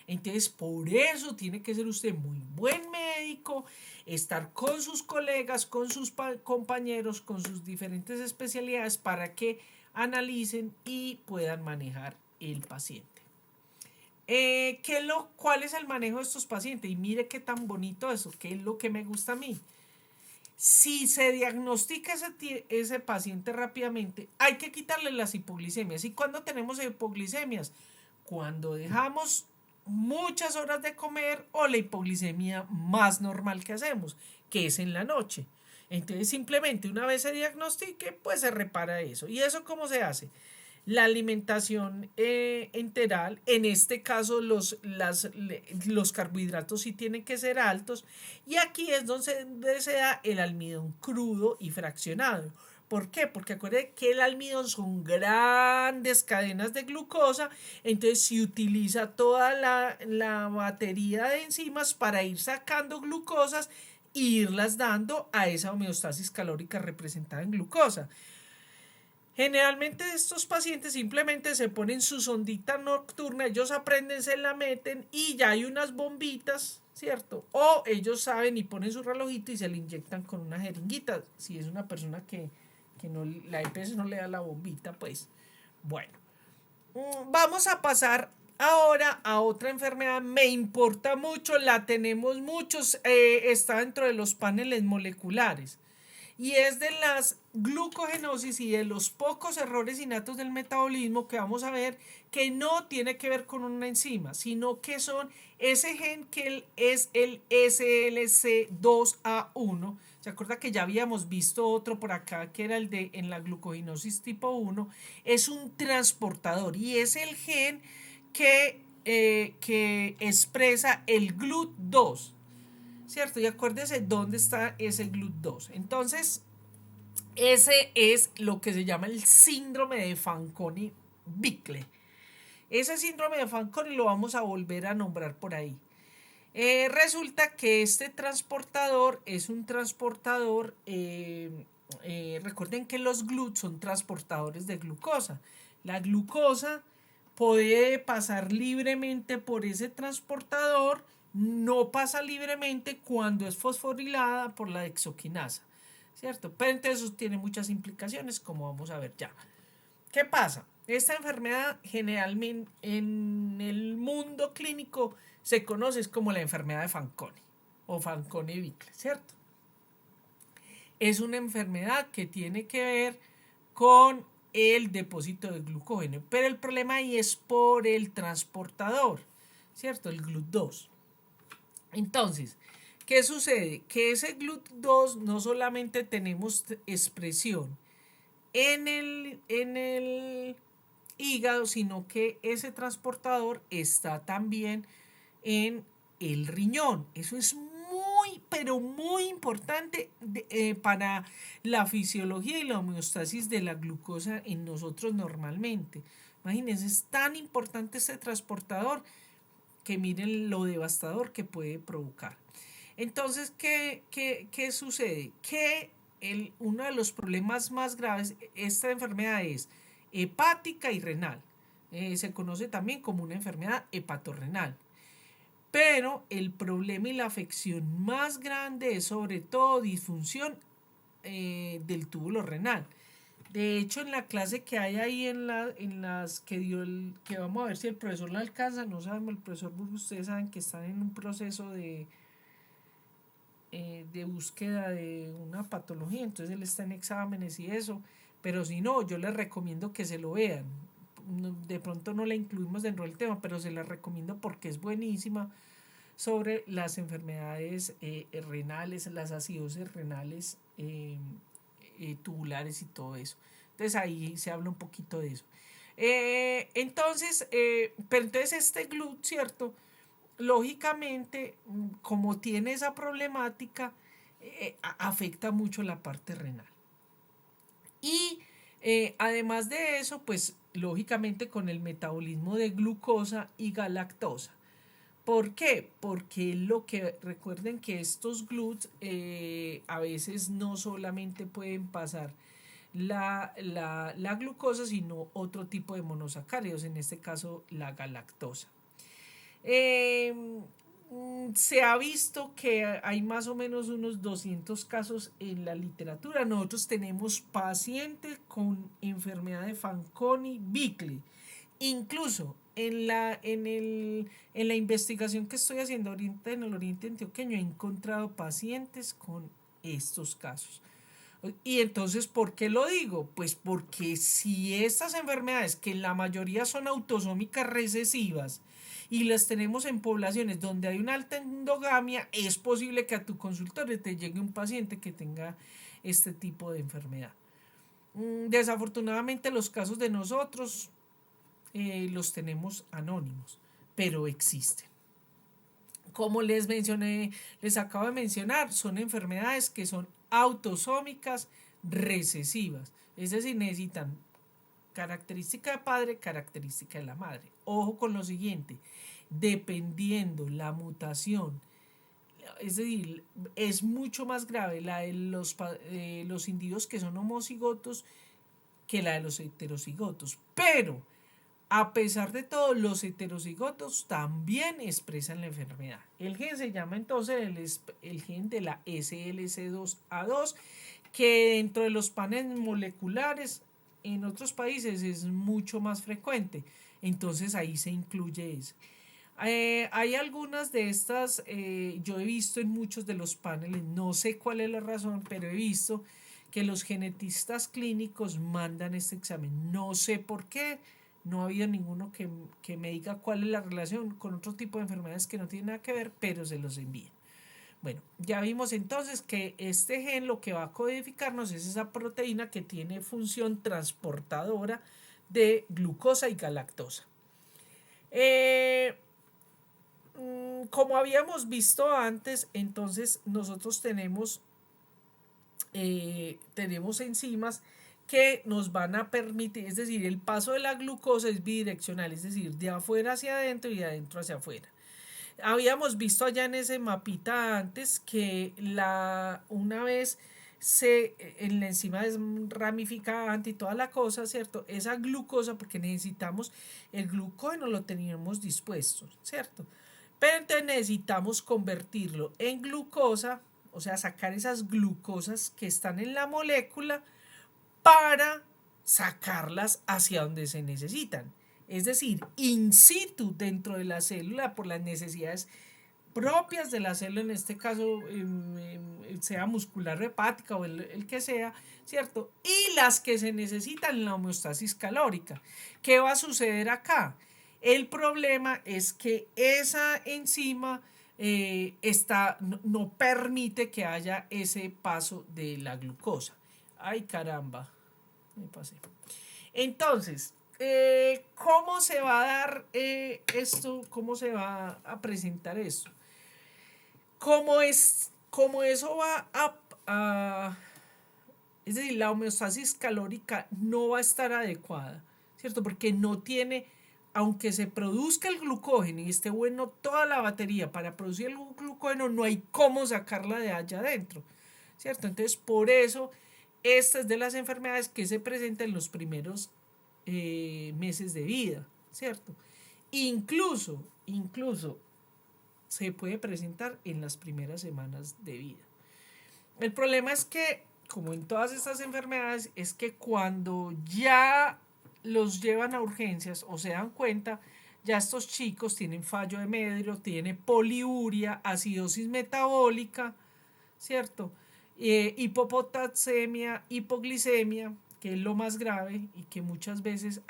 Entonces, por eso tiene que ser usted muy buen médico, estar con sus colegas, con sus compañeros, con sus diferentes especialidades para que analicen y puedan manejar el paciente. ¿Cuál es el manejo de estos pacientes? Y mire qué tan bonito eso, qué es lo que me gusta a mí. Si se diagnostica ese paciente rápidamente, hay que quitarle las hipoglicemias. ¿Y cuándo tenemos hipoglicemias? Cuando dejamos muchas horas de comer o la hipoglicemia más normal que hacemos, que es en la noche. Entonces simplemente una vez se diagnostique, pues se repara eso. ¿Y eso cómo se hace? La alimentación enteral, en este caso los carbohidratos sí tienen que ser altos y aquí es donde se da el almidón crudo y fraccionado. ¿Por qué? Porque acuérdense que el almidón son grandes cadenas de glucosa, entonces se utiliza toda la batería de enzimas para ir sacando glucosas e irlas dando a esa homeostasis calórica representada en glucosa. Generalmente estos pacientes simplemente se ponen su sondita nocturna, ellos aprenden, se la meten y ya hay unas bombitas, ¿cierto? O ellos saben y ponen su relojito y se le inyectan con una jeringuita. Si es una persona que no, la EPS no le da la bombita, pues bueno. Vamos a pasar ahora a otra enfermedad, me importa mucho, la tenemos muchos, está dentro de los paneles moleculares. Y es de las glucogenosis y de los pocos errores innatos del metabolismo que vamos a ver que no tiene que ver con una enzima, sino que son ese gen que es el SLC2A1. ¿Se acuerda que ya habíamos visto otro por acá que era el de en la glucogenosis tipo 1? Es un transportador y es el gen que expresa el GLUT2. ¿Cierto? Y acuérdese dónde está ese GLUT2. Entonces, ese es lo que se llama el síndrome de Fanconi-Bickel. Ese síndrome de Fanconi lo vamos a volver a nombrar por ahí. Resulta que este transportador es un transportador, recuerden que los GLUT son transportadores de glucosa. La glucosa puede pasar libremente por ese transportador, no pasa libremente cuando es fosforilada por la dexoquinasa, ¿cierto? Pero entonces eso tiene muchas implicaciones, como vamos a ver ya. ¿Qué pasa? Esta enfermedad generalmente en el mundo clínico se conoce como la enfermedad de Fanconi o Fanconi-Bickel, ¿cierto? Es una enfermedad que tiene que ver con el depósito de glucógeno, pero el problema ahí es por el transportador, ¿cierto? El GLUT2. Entonces, ¿qué sucede? Que ese GLUT2 no solamente tenemos expresión en el hígado, sino que ese transportador está también en el riñón. Eso es muy muy, pero muy importante para la fisiología y la homeostasis de la glucosa en nosotros normalmente. Imagínense, es tan importante este transportador que miren lo devastador que puede provocar. Entonces, ¿qué sucede? Que uno de los problemas más graves, esta enfermedad es hepática y renal. Se conoce también como una enfermedad hepatorrenal. Pero el problema y la afección más grande es sobre todo disfunción del túbulo renal. De hecho, en la clase que hay ahí en las que dio que vamos a ver si el profesor la alcanza, no sabemos, el profesor Burgos, ustedes saben que están en un proceso de búsqueda de una patología, entonces él está en exámenes y eso, pero si no, yo les recomiendo que se lo vean. De pronto no la incluimos dentro del tema, pero se la recomiendo porque es buenísima sobre las enfermedades renales, las acidosis renales tubulares y todo eso. Entonces ahí se habla un poquito de eso. Pero entonces este GLUT, ¿cierto? Lógicamente, como tiene esa problemática, afecta mucho la parte renal. Y además de eso, pues lógicamente con el metabolismo de glucosa y galactosa. ¿Por qué? Porque recuerden que estos GLUTs a veces no solamente pueden pasar la glucosa, sino otro tipo de monosacáridos, en este caso la galactosa. Se ha visto que hay más o menos unos 200 casos en la literatura. Nosotros tenemos pacientes con enfermedad de Fanconi-Bickel. Incluso en la investigación que estoy haciendo ahorita en el Oriente Antioqueño he encontrado pacientes con estos casos. Y entonces, ¿por qué lo digo? Pues porque si estas enfermedades, que en la mayoría son autosómicas recesivas, y las tenemos en poblaciones donde hay una alta endogamia, es posible que a tu consultorio te llegue un paciente que tenga este tipo de enfermedad. Desafortunadamente los casos de nosotros los tenemos anónimos, pero existen. Como les acabo de mencionar, son enfermedades que son autosómicas recesivas, es decir, necesitan característica de padre, característica de la madre. Ojo con lo siguiente, dependiendo la mutación, es decir, es mucho más grave la de los individuos que son homocigotos que la de los heterocigotos, pero a pesar de todo, los heterocigotos también expresan la enfermedad. El gen se llama entonces el gen de la SLC2A2, que dentro de los paneles moleculares en otros países es mucho más frecuente. Entonces ahí se incluye eso. Hay algunas de estas, yo he visto en muchos de los paneles, no sé cuál es la razón, pero he visto que los genetistas clínicos mandan este examen. No sé por qué. No ha habido ninguno que me diga cuál es la relación con otro tipo de enfermedades que no tienen nada que ver, pero se los envíen. Bueno, ya vimos entonces que este gen lo que va a codificarnos es esa proteína que tiene función transportadora de glucosa y galactosa. Como habíamos visto antes, entonces nosotros tenemos enzimas que nos van a permitir, es decir, el paso de la glucosa es bidireccional, es decir, de afuera hacia adentro y de adentro hacia afuera. Habíamos visto allá en ese mapita antes que una vez en la enzima ramificante y toda la cosa, ¿cierto? Esa glucosa, porque necesitamos el glucógeno, lo teníamos dispuesto, ¿cierto? Pero entonces necesitamos convertirlo en glucosa, o sea, sacar esas glucosas que están en la molécula para sacarlas hacia donde se necesitan. Es decir, in situ dentro de la célula por las necesidades propias de la célula, en este caso sea muscular o hepática o el que sea, ¿cierto? Y las que se necesitan en la homeostasis calórica. ¿Qué va a suceder acá? El problema es que esa enzima no permite que haya ese paso de la glucosa. Ay, caramba, me pasé. Entonces, ¿cómo se va a dar esto? ¿Cómo se va a presentar esto? Como como eso va es decir, la homeostasis calórica no va a estar adecuada, ¿cierto? Porque no tiene, aunque se produzca el glucógeno y esté bueno toda la batería para producir el glucógeno, no hay cómo sacarla de allá adentro, ¿cierto? Entonces, por eso, esta es de las enfermedades que se presentan en los primeros meses de vida, ¿cierto? Incluso se puede presentar en las primeras semanas de vida. El problema es que, como en todas estas enfermedades, es que cuando ya los llevan a urgencias o se dan cuenta, ya estos chicos tienen fallo de Medro, tienen poliuria, acidosis metabólica, ¿cierto? Hipopotasemia, hipoglicemia, que es lo más grave y que muchas veces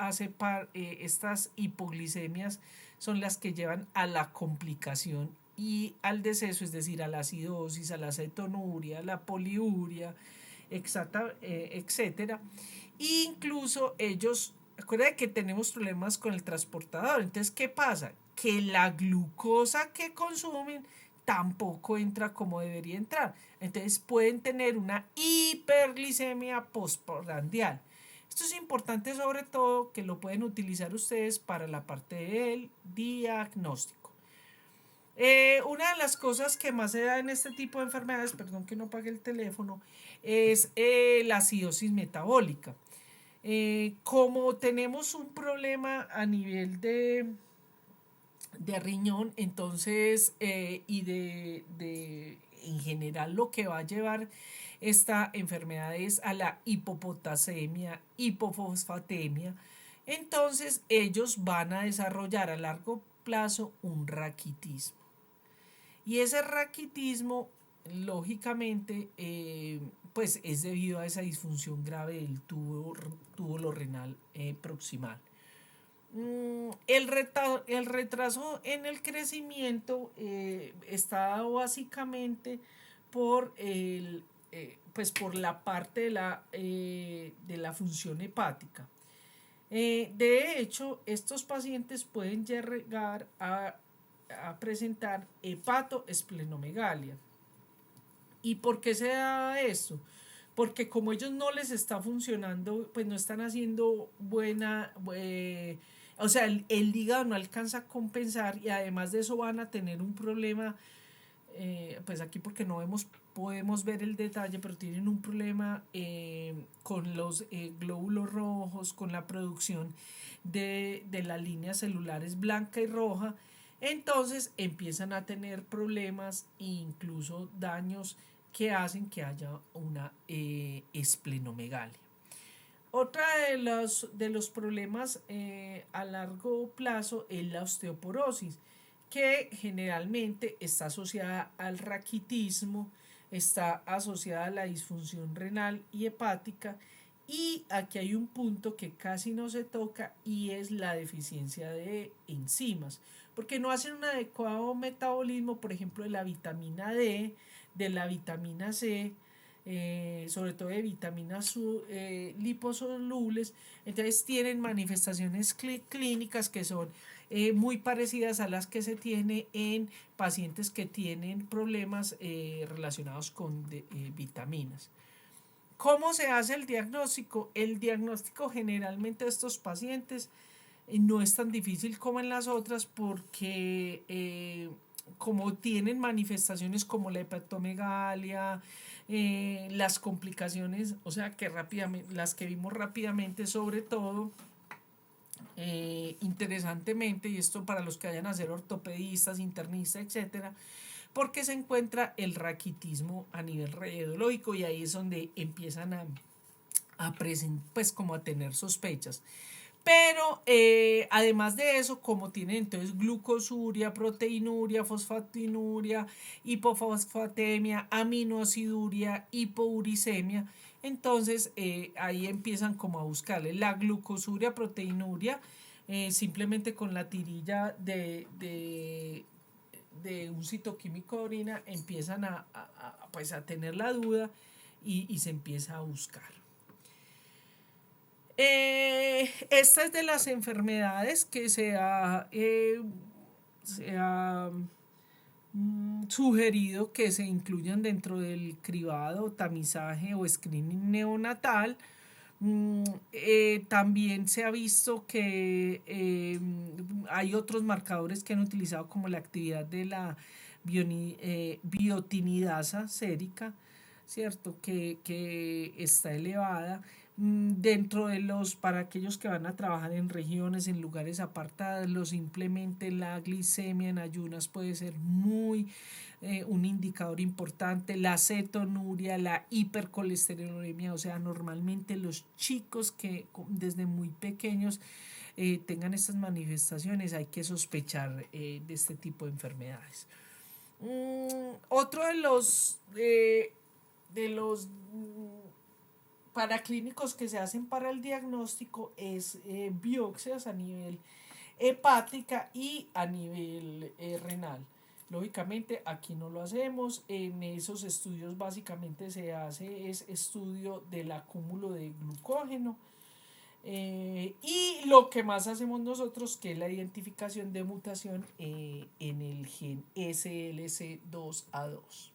estas hipoglicemias son las que llevan a la complicación y al deceso, es decir, a la acidosis, a la cetonuria, a la poliuria, etcétera. E incluso ellos, acuérdense que tenemos problemas con el transportador. Entonces, ¿qué pasa? Que la glucosa que consumen tampoco entra como debería entrar. Entonces pueden tener una hiperglicemia postprandial. Esto es importante, sobre todo que lo pueden utilizar ustedes para la parte del diagnóstico. Una de las cosas que más se da en este tipo de enfermedades, perdón que no apague el teléfono, es la acidosis metabólica. Como tenemos un problema a nivel de riñón, entonces, y en general lo que va a llevar esta enfermedad es a la hipopotasemia, hipofosfatemia. Entonces ellos van a desarrollar a largo plazo un raquitismo. Y ese raquitismo, lógicamente, pues es debido a esa disfunción grave del túbulo renal proximal. El retraso en el crecimiento está dado básicamente por por la parte de la función hepática. De hecho, estos pacientes pueden llegar a presentar hepatoesplenomegalia. ¿Y por qué se da esto? Porque como ellos no les está funcionando, pues no están haciendo o sea, el hígado no alcanza a compensar y además de eso van a tener un problema, pues aquí porque no podemos ver el detalle, pero tienen un problema con los glóbulos rojos, con la producción de las líneas celulares blanca y roja. Entonces empiezan a tener problemas e incluso daños que hacen que haya una esplenomegalia. Otra de los problemas a largo plazo es la osteoporosis, que generalmente está asociada al raquitismo, está asociada a la disfunción renal y hepática, y aquí hay un punto que casi no se toca y es la deficiencia de enzimas, porque no hacen un adecuado metabolismo, por ejemplo, de la vitamina D, de la vitamina C, sobre todo de vitaminas liposolubles. Entonces tienen manifestaciones clínicas que son muy parecidas a las que se tiene en pacientes que tienen problemas relacionados con vitaminas. ¿Cómo se hace el diagnóstico? El diagnóstico generalmente de estos pacientes no es tan difícil como en las otras porque como tienen manifestaciones como la hepatomegalia, las complicaciones, o sea que rápidamente, las que vimos rápidamente, sobre todo, interesantemente, y esto para los que vayan a ser ortopedistas, internistas, etcétera, porque se encuentra el raquitismo a nivel radiológico y ahí es donde empiezan pues como a tener sospechas. Pero además de eso, como tienen entonces glucosuria, proteinuria, fosfatinuria, hipofosfatemia, aminoaciduria, hipouricemia, entonces ahí empiezan como a buscarle la glucosuria, proteinuria, simplemente con la tirilla de un citoquímico de orina empiezan pues a tener la duda y se empieza a buscar. Esta es de las enfermedades que se ha sugerido que se incluyan dentro del cribado, tamizaje o screening neonatal. También se ha visto que hay otros marcadores que han utilizado como la actividad de la biotinidasa sérica, ¿cierto? Que está elevada dentro de para aquellos que van a trabajar en regiones, en lugares apartados, simplemente la glicemia en ayunas puede ser un indicador importante, la cetonuria, la hipercolesterolemia, o sea, normalmente los chicos que desde muy pequeños tengan estas manifestaciones, hay que sospechar de este tipo de enfermedades. Otro de los paraclínicos que se hacen para el diagnóstico es biopsias a nivel hepática y a nivel renal. Lógicamente aquí no lo hacemos, en esos estudios básicamente se hace estudio del acúmulo de glucógeno y lo que más hacemos nosotros que es la identificación de mutación en el gen SLC2A2.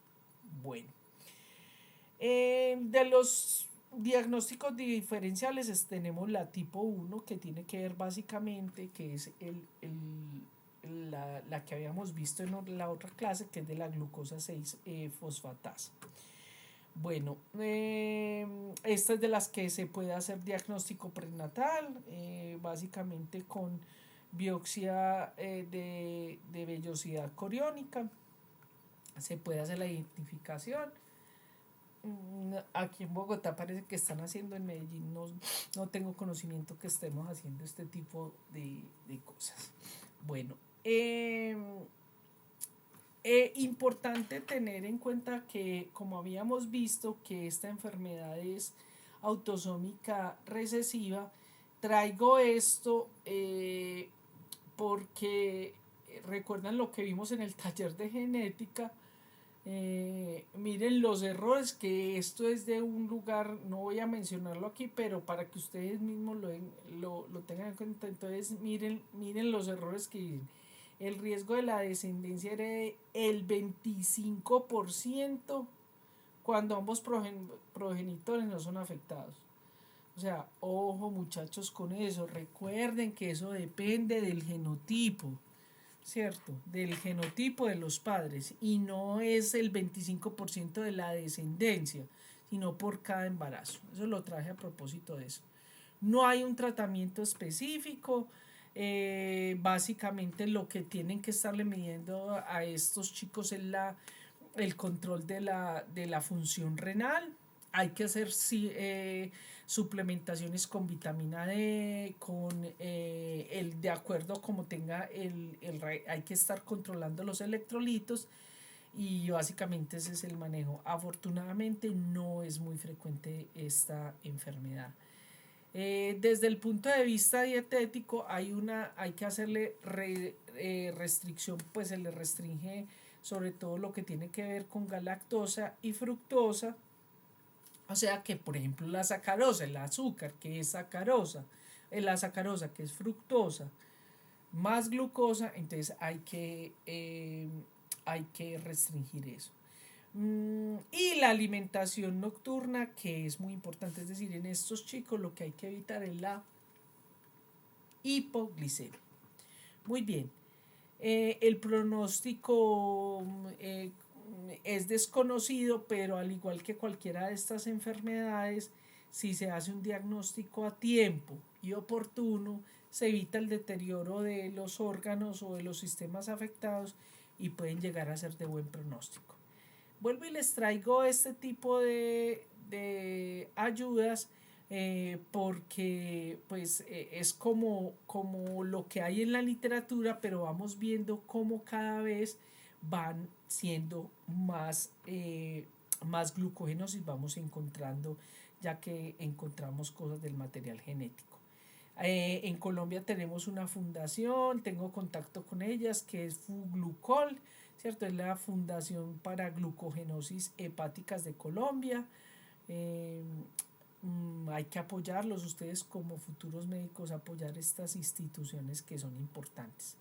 Bueno, de los diagnósticos diferenciales tenemos la tipo 1 que tiene que ver básicamente que es la que habíamos visto en la otra clase, que es de la glucosa 6 fosfatasa. Bueno, esta es de las que se puede hacer diagnóstico prenatal, básicamente con biopsia de vellosidad coriónica. Se puede hacer la identificación. Aquí en Bogotá parece que están haciendo, en Medellín no tengo conocimiento que estemos haciendo este tipo de cosas. Bueno, importante tener en cuenta que, como habíamos visto, que esta enfermedad es autosómica recesiva. Traigo esto porque recuerdan lo que vimos en el taller de genética. Miren los errores, que esto es de un lugar, no voy a mencionarlo aquí, pero para que ustedes mismos lo tengan en cuenta. Entonces miren los errores que el riesgo de la descendencia era el 25% cuando ambos progenitores no son afectados. O sea, ojo muchachos con eso, recuerden que eso depende del genotipo, ¿cierto? Del genotipo de los padres, y no es el 25% de la descendencia, sino por cada embarazo. Eso lo traje a propósito de eso. No hay un tratamiento específico. Básicamente lo que tienen que estarle midiendo a estos chicos es el control de la función renal. Hay que hacer suplementaciones con vitamina D, con de acuerdo como tenga hay que estar controlando los electrolitos, y básicamente ese es el manejo. Afortunadamente no es muy frecuente esta enfermedad. Desde el punto de vista dietético hay que hacerle restricción, pues se le restringe sobre todo lo que tiene que ver con galactosa y fructosa. O sea que, por ejemplo, la sacarosa, el azúcar, que es sacarosa, la sacarosa, que es fructosa, más glucosa, entonces hay que restringir eso. Y la alimentación nocturna, que es muy importante, es decir, en estos chicos lo que hay que evitar es la hipoglicemia. Muy bien, el pronóstico es desconocido, pero al igual que cualquiera de estas enfermedades, si se hace un diagnóstico a tiempo y oportuno, se evita el deterioro de los órganos o de los sistemas afectados y pueden llegar a ser de buen pronóstico. Vuelvo y les traigo este tipo de ayudas porque pues es como lo que hay en la literatura, pero vamos viendo cómo cada vez van siendo más glucógenos y vamos encontrando, ya que encontramos cosas del material genético. En Colombia tenemos una fundación, tengo contacto con ellas, que es FUGLUCOL, ¿cierto? Es la Fundación para Glucogenosis Hepáticas de Colombia. Hay que apoyarlos, ustedes como futuros médicos, apoyar estas instituciones que son importantes.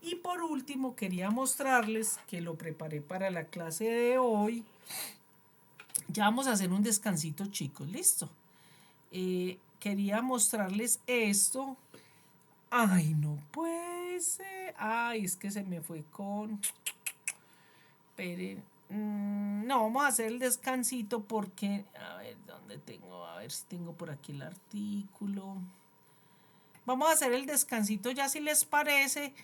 Y por último, quería mostrarles que lo preparé para la clase de hoy. Ya vamos a hacer un descansito, chicos, listo. Quería mostrarles esto. Ay, no puede ser. Ay, es que se me fue con... Esperen. No, vamos a hacer el descansito porque... A ver, ¿dónde tengo? A ver si tengo por aquí el artículo. Vamos a hacer el descansito ya si les parece.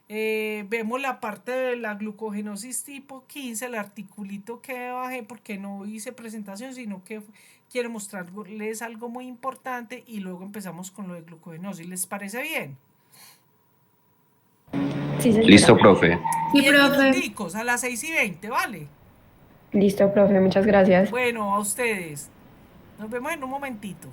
Vemos la parte de la glucogenosis tipo 15, el articulito que bajé porque no hice presentación, sino que quiero mostrarles algo muy importante y luego empezamos con lo de glucogenosis. ¿Les parece bien? Sí, señora. Listo, profe. Sí, 10 profe. minuticos a las 6:20, ¿vale? Listo, profe, muchas gracias. Bueno, a ustedes. Nos vemos en un momentito.